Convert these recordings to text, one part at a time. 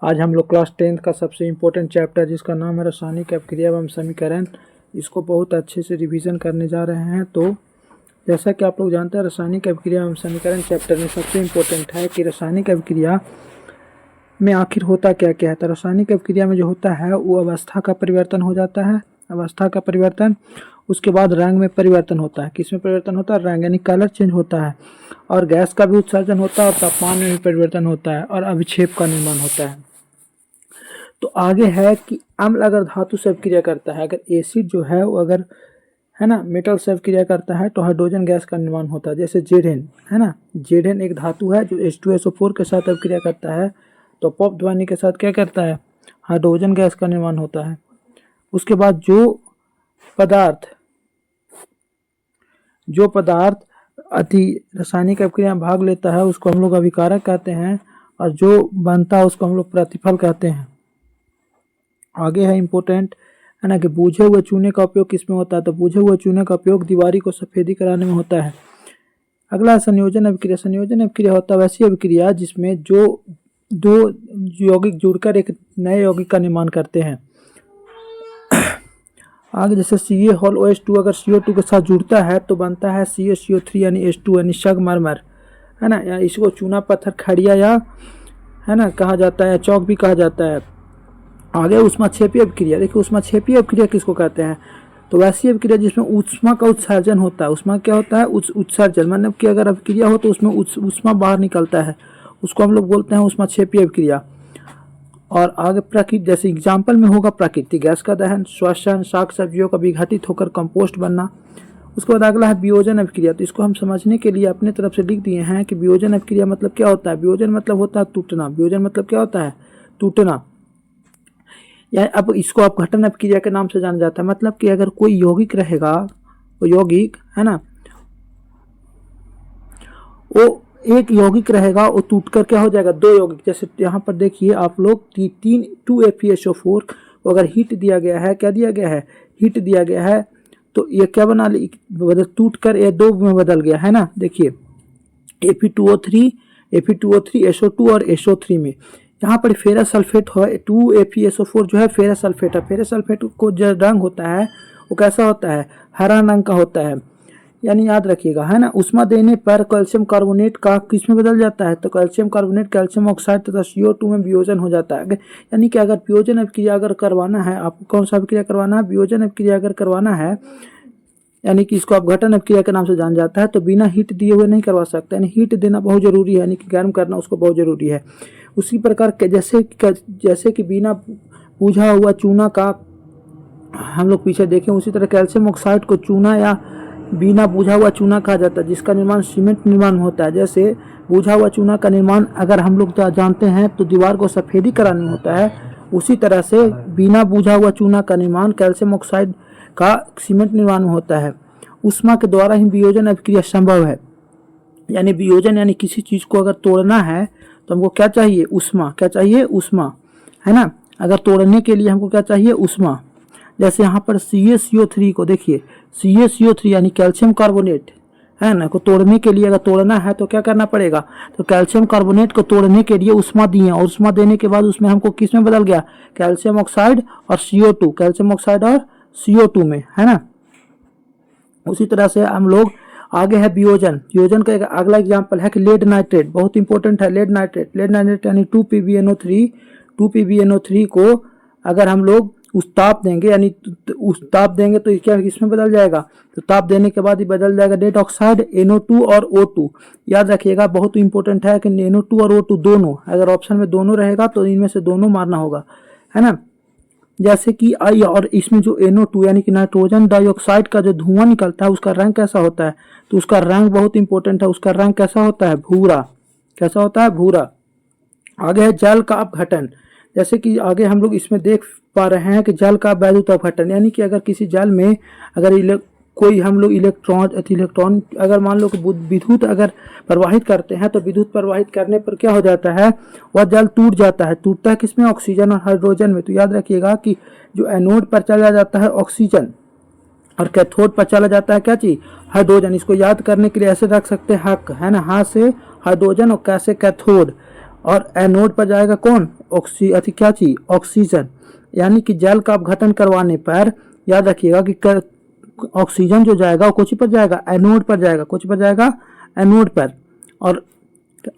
आज हम लोग क्लास 10th का सबसे इम्पोर्टेंट चैप्टर जिसका नाम है रासायनिक अपक्रिया एवं समीकरण, इसको बहुत अच्छे से रिवीजन करने जा रहे हैं। तो जैसा कि आप लोग जानते हैं, रासायनिक अपक्रिया एवं समीकरण चैप्टर में सबसे इम्पोर्टेंट है कि रासायनिक अपक्रिया में आखिर होता क्या क्या है। तो रासायनिक अपक्रिया में जो होता है वो अवस्था का परिवर्तन हो जाता है, अवस्था का परिवर्तन। उसके बाद रंग में परिवर्तन होता है। किस में परिवर्तन होता है? रंग, यानी कलर चेंज होता है। और गैस का भी उत्सर्जन होता है और तापमान में भी परिवर्तन होता है और अभिक्षेप का निर्माण होता है। तो आगे है कि अम्ल अगर धातु से अपक्रिया करता है, अगर एसिड जो है वो अगर है ना मेटल से अपक्रिया करता है तो हाइड्रोजन गैस का निर्माण होता है। जैसे जेड है ना, जेड एक धातु है जो H2SO4 के साथ अपक्रिया करता है तो पॉप ध्वनि के साथ क्या करता है? हाइड्रोजन गैस का निर्माण होता है। उसके बाद जो पदार्थ अति रासायनिक अपक्रिया में भाग लेता है उसको हम लोग अभिकारक कहते हैं और जो बनता है उसको हम लोग प्रतिफल कहते हैं। आगे है इम्पोर्टेंट है ना कि बूझे हुए चूने का उपयोग किसमें होता है? तो बूझे हुए चूने का उपयोग दीवारी को सफेदी कराने में होता है। अगला संयोजन अपक्रिया। संयोजन अपक्रिया होता है वैसी अपक्रिया जिसमें जो दो यौगिक जुड़कर एक नए यौगिक का निर्माण करते हैं। आगे जैसे CaOH2 अगर CO2 के साथ जुड़ता है तो बनता है CaCO3 यानी H2 यानी संगमरमर है ना, या इसको चूना पत्थर खड़िया या है ना कहा जाता है, चौक भी कहा जाता है। आगे ऊष्माक्षेपीय अपक्रिया। देखिए ऊष्माक्षेपीय अपक्रिया किसको कहते हैं? तो वैसी अपक्रिया जिसमें ऊष्मा का उत्सर्जन होता है। ऊष्मा क्या होता है? उत्सर्जन, मतलब कि अगर अपक्रिया हो तो उसमें ऊष्मा बाहर निकलता है, उसको हम लोग बोलते हैं ऊष्माक्षेपीय अपक्रिया। और आगे प्रकृति, जैसे एग्जाम्पल में होगा प्राकृतिक गैस का दहन, श्वसन, शाक सब्जियों का विघटित होकर कंपोस्ट बनना। उसके बाद अगला है वियोजन अपक्रिया। तो इसको हम समझने के लिए अपने तरफ से लिख दिए हैं कि वियोजन अपक्रिया मतलब क्या होता है। वियोजन मतलब होता है टूटना। वियोजन मतलब क्या होता है? टूटना। या अब इसको अपघटन अपक्रिया के नाम से जाना जाता है। मतलब कि अगर कोई यौगिक रहेगा, वो यौगिक है ना, वो एक यौगिक रहेगा, वो टूटकर क्या हो जाएगा? दो यौगिक। जैसे यहाँ पर देखिए आप लोग 2FeSO4 को अगर हीट दिया गया है, क्या दिया गया है? हीट दिया गया है, तो ये क्या बना टूट कर ये दो में बदल गया है ना। देखिए Fe2O3 SO2 और SO3 में यहाँ पर फेरस सल्फेट है। 2FeSO4 जो है फेरस सल्फेट है। फेरस सल्फेट को जो रंग होता है वो कैसा होता है? हरा रंग का होता है। यानी याद रखिएगा है ना, उष्मा देने पर कैल्शियम कार्बोनेट का किस में बदल जाता है? तो कैल्शियम कार्बोनेट कैल्शियम ऑक्साइड तथा CO2 में वियोजन हो जाता है। यानी कि अगर वियोजन अपक्रिया अगर करवाना है आपको, कौन सा अपक्रिया करवाना है? वियोजन अपक्रिया अगर करवाना है, यानी कि इसको अपघटन अपक्रिया के नाम से जाना जाता है, तो बिना हीट दिए हुए नहीं करवा सकते। यानी हीट देना बहुत जरूरी है, यानी कि गर्म करना उसको बहुत जरूरी है। उसी प्रकार के जैसे कि बिना बूझा हुआ चूना का हम लोग पीछे देखें, उसी तरह कैल्शियम ऑक्साइड को चूना या बिना बूझा हुआ चूना कहा जाता है, जिसका निर्माण सीमेंट निर्माण होता है। जैसे बूझा हुआ चूना का निर्माण अगर हम लोग जानते हैं तो दीवार को सफेदी कराने में होता है, उसी तरह से बिना बूझा हुआ चूना का निर्माण कैल्शियम ऑक्साइड का सीमेंट निर्माण में होता है। ऊष्मा के द्वारा ही वियोजन अपक्रिया संभव है। यानी वियोजन यानी किसी चीज को अगर तोड़ना है तो हमको क्या चाहिए? ऊष्मा। क्या चाहिए? ऊष्मा, है ना। अगर तोड़ने के लिए हमको क्या चाहिए? ऊष्मा। जैसे यहाँ पर CaCO3 को देखिए, CaCO3 यानी कैल्शियम कार्बोनेट है ना, को तोड़ने के लिए अगर तोड़ना है तो क्या करना पड़ेगा? तो कैल्शियम कार्बोनेट को तोड़ने के लिए ऊष्मा दिए, और ऊष्मा देने के बाद उसमें हमको किस में बदल गया? कैल्शियम ऑक्साइड और CO2, कैल्शियम ऑक्साइड और CO2 में, है ना। उसी तरह से हम लोग आगे है वियोजन। वियोजन का एक अगला एग्जाम्पल है कि लेड नाइट्रेट, बहुत इंपॉर्टेंट है। लेड नाइट्रेट यानी 2PbNO3 को अगर हम लोग उस ताप देंगे, यानी उस ताप देंगे तो क्या इसमें बदल जाएगा? तो ताप देने के बाद ही बदल जाएगा लेड ऑक्साइड, NO2 और O2। याद रखिएगा बहुत इंपॉर्टेंट है कि NO2 और O2 दोनों, अगर ऑप्शन में दोनों रहेगा तो इनमें से दोनों मारना होगा, है ना। जैसे कि आई, और इसमें जो NO2 यानी कि नाइट्रोजन डाइऑक्साइड का जो धुआं निकलता है उसका रंग कैसा होता है? तो उसका रंग बहुत इंपॉर्टेंट है, उसका रंग कैसा होता है? भूरा। कैसा होता है? भूरा। आगे है जल का अपघटन। जैसे कि आगे हम लोग इसमें देख पा रहे हैं कि जल का वैद्युत अपघटन, यानी कि अगर किसी जल में अगर कोई हम लोग इलेक्ट्रॉन अगर मान लो कि विद्युत अगर प्रवाहित करते हैं तो विद्युत प्रवाहित करने पर क्या हो जाता है? वह जल टूट जाता है। टूटता है किसमें? ऑक्सीजन और हाइड्रोजन में। तो याद रखिएगा कि जो एनोड पर चला जाता है ऑक्सीजन और कैथोड पर चला जाता है क्या चीज? हाइड्रोजन। इसको याद करने के लिए ऐसे रख सकते हैं हक, है ना, हाथ से हाइड्रोजन और कैसे कैथोड। और एनोड पर जाएगा कौन, क्या चीज, ऑक्सीजन। यानी कि जल का अपघटन करवाने पर याद रखिएगा कि ऑक्सीजन जो जाएगा वो कोची पर जाएगा, एनोड पर जाएगा। कोची पर जाएगा, एनोड पर। और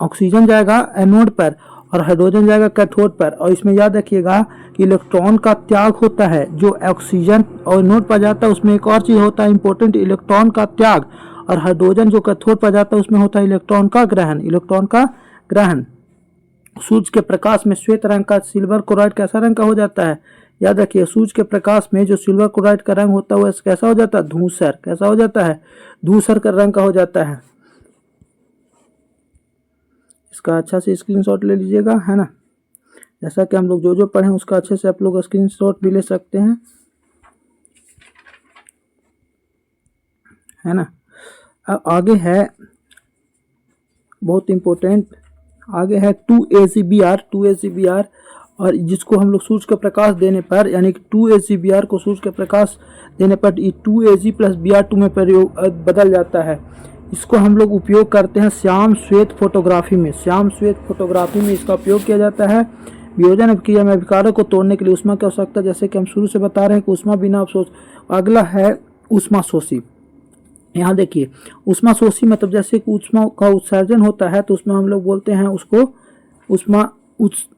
ऑक्सीजन जाएगा एनोड पर और हाइड्रोजन जाएगा कैथोड पर। और इसमें याद रखिएगा कि इलेक्ट्रॉन का त्याग होता है, जो ऑक्सीजन और एनोड पर जाता है उसमें एक और चीज होता है इंपॉर्टेंट, इलेक्ट्रॉन का त्याग। और हाइड्रोजन जो कैथोड पर जाता है उसमें होता है इलेक्ट्रॉन का ग्रहण, इलेक्ट्रॉन का ग्रहण। सूर्य के प्रकाश में श्वेत रंग का सिल्वर क्लोराइड कैसा रंग का हो जाता है, याद रखिए सूर्य के प्रकाश में जो सिल्वर क्लोराइड का रंग होता है वह कैसा हो जाता है, धूसर। कैसा हो जाता है, धूसर का रंग का हो जाता है। इसका अच्छा से स्क्रीनशॉट ले लीजिएगा, है ना। जैसा कि हम लोग जो पढ़े उसका अच्छे से आप लोग स्क्रीनशॉट भी ले सकते हैं, है ना। अब आगे है बहुत इम्पोर्टेंट, आगे है 2AgBr और जिसको हम लोग सूर्य का प्रकाश देने पर, यानी कि 2AgBr को सूर्य का प्रकाश देने पर 2Ag + Br2 में प्रयोग बदल जाता है। इसको हम लोग उपयोग करते हैं श्याम श्वेत फोटोग्राफी में। श्याम श्वेत फोटोग्राफी में इसका उपयोग किया जाता है वियोजन अभिक्रिया में अभिकारक को तोड़ने के लिए उष्मा की आवश्यकता, जैसे कि हम शुरू से बता रहे हैं कि उष्मा बिना अवशोष। अगला है उष्मा शोषी। यहाँ देखिए उष्मा शोषी मतलब जैसे कि उष्मा का उत्सर्जन होता है तो उसमें हम लोग बोलते हैं उसको उष्मा उत्क्षेपी।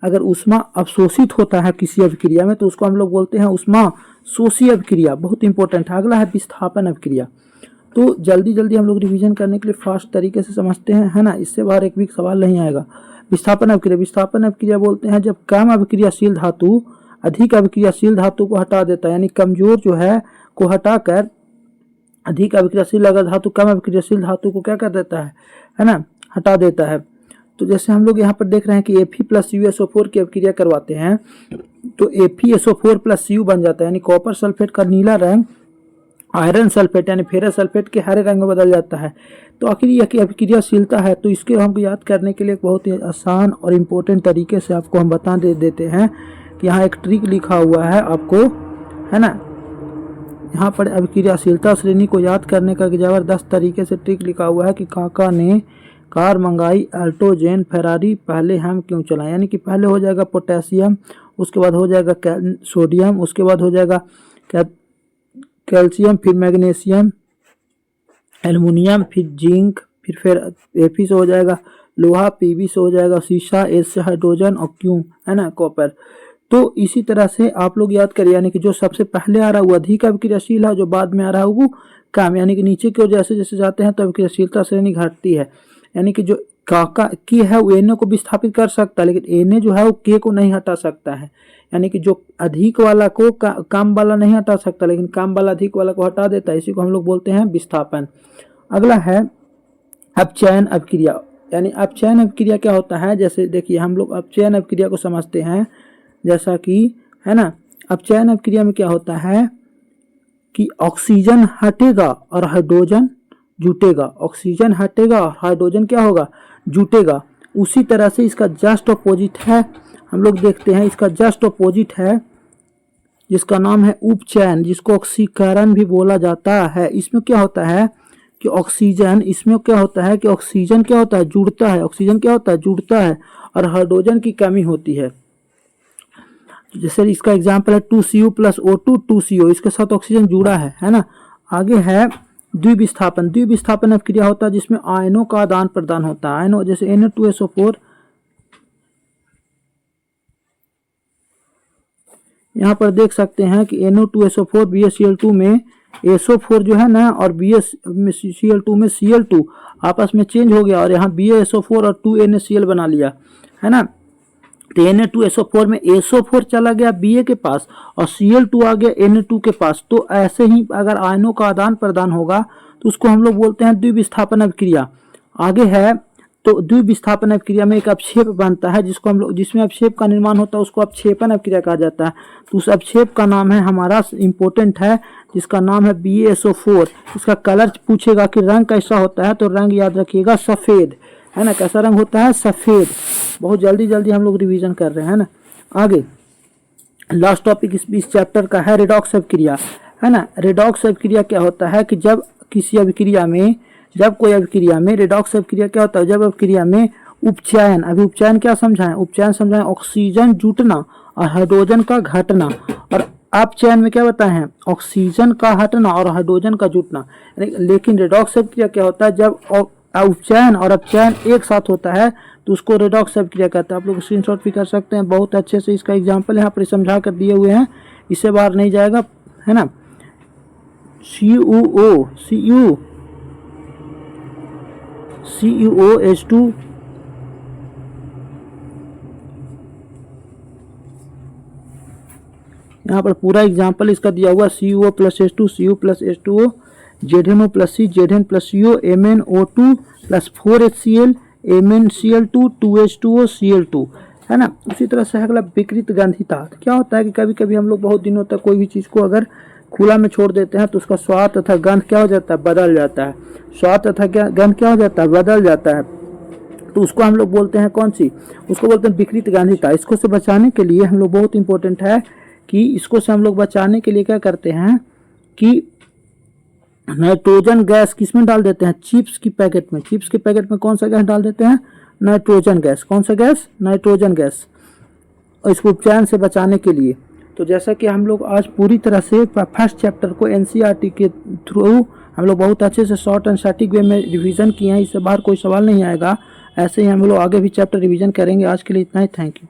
अगर उष्मा अवशोषित होता है किसी अभिक्रिया में तो उसको हम लोग बोलते हैं उष्मा शोषी अभिक्रिया। बहुत इंपॉर्टेंट है। अगला है विस्थापन अभिक्रिया। तो जल्दी जल्दी हम लोग रिवीजन करने के लिए फास्ट तरीके से समझते हैं, है ना। इससे बाहर एक भी सवाल नहीं आएगा। विस्थापन अभिक्रिया, विस्थापन अभिक्रिया बोलते हैं जब कम अभिक्रियाशील धातु अधिक अभिक्रियाशील धातु को हटा देता है, यानी कमजोर जो है को हटाकर अधिक अभिक्रियाशील अगर धातु कम अभिक्रियाशील धातु को क्या कर देता है ना, हटा देता है। तो जैसे हम लोग यहाँ पर देख रहे हैं कि Fe + CuSO4 की अभिक्रिया करवाते हैं तो FeSO4 + Cu बन जाता है, यानी कॉपर सल्फेट का नीला रंग आयरन सल्फेट यानी फेरस सल्फेट के हरे रंग में बदल जाता है। तो आखिर यह की अभिक्रियाशीलता है, तो इसके हमको याद करने के लिए एक बहुत ही आसान और इम्पोर्टेंट तरीके से आपको हम बता देते हैं कि यहाँ एक ट्रिक लिखा हुआ है आपको, है ना। यहाँ पर अभिक्रियाशीलता श्रेणी को याद करने का जबरदस्त तरीके से ट्रिक लिखा हुआ है कि काका ने कार मंगाई अल्टो जेन फेरारी, पहले हम क्यों चलाएं। यानी कि पहले हो जाएगा पोटेशियम, उसके बाद हो जाएगा सोडियम, उसके बाद हो जाएगा कैल्शियम, फिर मैग्नीशियम, एल्युमिनियम, फिर जिंक, फिर Fe से हो जाएगा लोहा, Pb से हो जाएगा शीशा, S से हाइड्रोजन और क्यों, है ना, कॉपर। तो इसी तरह से आप लोग याद करिए, यानी कि जो सबसे पहले आ रहा है वो अधिक अभिक्रियाशील है, जो बाद में आ रहा है वो कम। यानी कि नीचे की ओर जैसे जैसे जाते हैं तो अभिक्रियाशीलता श्रेणी घटती है। यानी कि जो काका की है वो Na को विस्थापित कर सकता है, लेकिन Na जो है वो K को नहीं हटा सकता है। यानी कि जो अधिक वाला को कम वाला नहीं हटा सकता, लेकिन कम वाला अधिक वाला को हटा देता है। इसी को हम लोग बोलते हैं विस्थापन। अगला है अपचयन अभिक्रिया। यानी अपचयन अभिक्रिया क्या होता है, जैसे देखिए हम लोग अपचयन अभिक्रिया को समझते हैं, जैसा कि, है ना, अपचयन अभिक्रिया में क्या होता है कि ऑक्सीजन हटेगा और हाइड्रोजन जुटेगा। ऑक्सीजन हटेगा और हाइड्रोजन क्या होगा, जुटेगा। उसी तरह से इसका जस्ट अपोजिट है, हम लोग देखते हैं इसका जस्ट अपोजिट है जिसका नाम है उपचयन, जिसको ऑक्सीकरण भी बोला जाता है। इसमें क्या होता है कि ऑक्सीजन, इसमें क्या होता है कि ऑक्सीजन क्या होता है, जुड़ता है। ऑक्सीजन क्या होता है, जुड़ता है और हाइड्रोजन की कमी होती है। जैसे इसका एग्जाम्पल है 2Cu + O2 2CO, इसके साथ ऑक्सीजन जुड़ा है ना। आगे है द्विविस्थापन। द्विविस्थापन अभिक्रिया होता है जिसमें आयनों का आदान प्रदान होता है। आयनों जैसे Na2SO4, यहाँ पर देख सकते हैं कि NO2SO4 BaCl2 में SO4 जो है ना और BaCl2 में Cl2 आपस में चेंज हो गया और यहाँ BaSO4 और 2NaCl बना लिया, है ना। तो Na2SO4 में SO4 चला गया Ba के पास और Cl2 आ गया Na2 के पास। तो ऐसे ही अगर आयनों का आदान प्रदान होगा तो उसको हम लोग बोलते हैं द्विविस्थापन अभिक्रिया। आगे है तो द्विविस्थापन अभिक्रिया में एक अपक्षेप बनता है जिसको हम लोग, जिसमें अपक्षेप का निर्माण होता है उसको अपक्षेपण अभिक्रिया कहा जाता है। तो उस अपक्षेप का नाम है हमारा इम्पोर्टेंट है, जिसका नाम है BaSO4। इसका कलर पूछेगा कि रंग कैसा होता है, तो रंग याद रखिएगा सफ़ेद, है ना। कैसा रंग होता है, सफ़ेद। बहुत जल्दी जल्दी हम लोग रिवीजन कर रहे हैं ना। आगे लास्ट टॉपिक इस चैप्टर का है रिडॉक्स अभिक्रिया, है ना। रिडॉक्स अभिक्रिया क्या होता है कि जब किसी अभिक्रिया में जब कोई अभिक्रिया में, रेडॉक्स अभिक्रिया क्या होता है, जब अभिक्रिया में उपचयन, अभी उपचयन क्या समझाएं, उपचयन समझाएं ऑक्सीजन जुटना और हाइड्रोजन का घटना, और अपचयन में क्या बताए हैं, ऑक्सीजन का हटना और हाइड्रोजन का जुटना। लेकिन रेडॉक्स अभिक्रिया क्या होता है, जब उपचयन और अपचयन एक साथ होता है तो उसको रेडॉक्स अभिक्रिया कहते हैं। आप लोग स्क्रीनशॉट भी कर सकते हैं, बहुत अच्छे से इसका एग्जांपल यहाँ पर समझा कर दिए हुए हैं, इससे बाहर नहीं जाएगा, है ना। CuOH2 यहाँ पर पूरा एग्जाम्पल इसका दिया हुआ, CuO plus H2, Cu plus H2O, ZnO plus C, Zn plus CO, MnO2 plus 4HCl, MnCl2, 2H2O, Cl2, है ना। उसी तरह से अगला विकृत गंधिता। क्या होता है कि कभी कभी हम लोग बहुत दिनों तक कोई भी चीज़ को अगर खुला में छोड़ देते हैं तो उसका स्वाद तथा गंध क्या हो जाता है, बदल जाता है। स्वाद तथा गंध क्या हो जाता है, बदल जाता है। तो उसको हम लोग बोलते हैं कौन सी, उसको बोलते हैं विकृत गंधिता। इसको से बचाने के लिए हम लोग, बहुत इंपॉर्टेंट है कि इसको से हम लोग बचाने के लिए क्या करते हैं कि नाइट्रोजन गैस किसमें डाल देते हैं, चिप्स की पैकेट में। चिप्स के पैकेट में कौन सा गैस डाल देते हैं, नाइट्रोजन गैस। कौन सा गैस, नाइट्रोजन गैस, और इसको उपचयन से बचाने के लिए। तो जैसा कि हम लोग आज पूरी तरह से फर्स्ट चैप्टर को NCERT के थ्रू हम लोग बहुत अच्छे से शॉर्ट एंड सटीक वे में रिवीजन किए हैं, इससे बाहर कोई सवाल नहीं आएगा। ऐसे ही हम लोग आगे भी चैप्टर रिवीजन करेंगे। आज के लिए इतना ही, थैंक यू।